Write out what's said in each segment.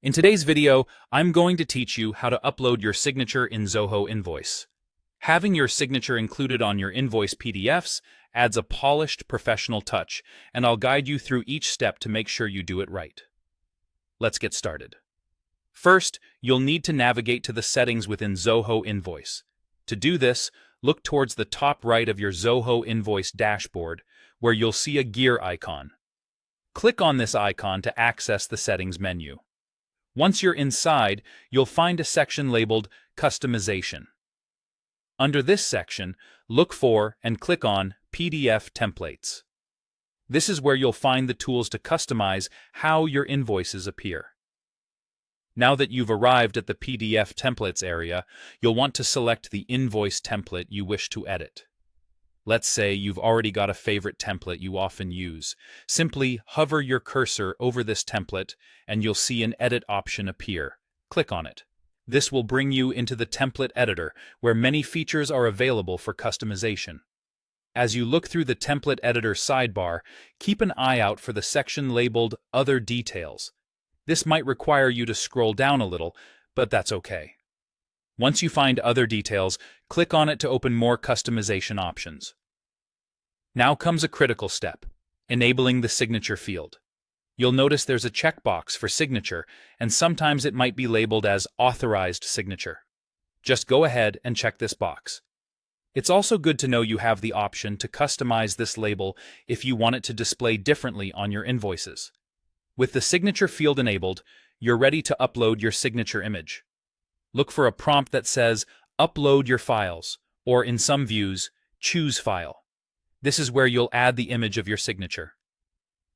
In today's video, I'm going to teach you how to upload your signature in Zoho Invoice. Having your signature included on your invoice PDFs adds a polished, professional touch, and I'll guide you through each step to make sure you do it right. Let's get started. First, you'll need to navigate to the settings within Zoho Invoice. To do this, look towards the top right of your Zoho Invoice dashboard, where you'll see a gear icon. Click on this icon to access the settings menu. Once you're inside, you'll find a section labeled Customization. Under this section, look for and click on PDF Templates. This is where you'll find the tools to customize how your invoices appear. Now that you've arrived at the PDF Templates area, you'll want to select the invoice template you wish to edit. Let's say you've already got a favorite template you often use. Simply hover your cursor over this template and you'll see an edit option appear. Click on it. This will bring you into the template editor, where many features are available for customization. As you look through the template editor sidebar, keep an eye out for the section labeled Other Details. This might require you to scroll down a little, but that's okay. Once you find Other Details, click on it to open more customization options. Now comes a critical step, enabling the signature field. You'll notice there's a checkbox for signature, and sometimes it might be labeled as Authorized Signature. Just go ahead and check this box. It's also good to know you have the option to customize this label if you want it to display differently on your invoices. With the signature field enabled, you're ready to upload your signature image. Look for a prompt that says, Upload your files, or in some views, Choose File. This is where you'll add the image of your signature.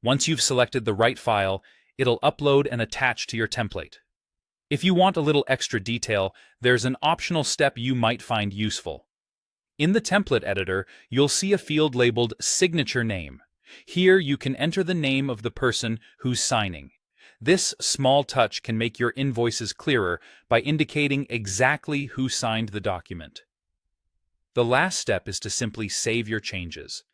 Once you've selected the right file, it'll upload and attach to your template. If you want a little extra detail, there's an optional step you might find useful. In the template editor, you'll see a field labeled Signature Name. Here you can enter the name of the person who's signing. This small touch can make your invoices clearer by indicating exactly who signed the document. The last step is to simply save your changes.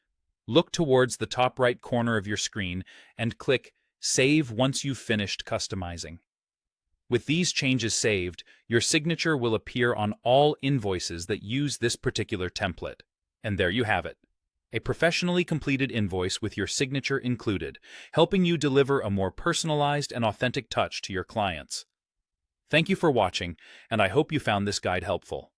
Look towards the top right corner of your screen and click Save once you've finished customizing. With these changes saved, your signature will appear on all invoices that use this particular template. And there you have it. A professionally completed invoice with your signature included, helping you deliver a more personalized and authentic touch to your clients. Thank you for watching, and I hope you found this guide helpful.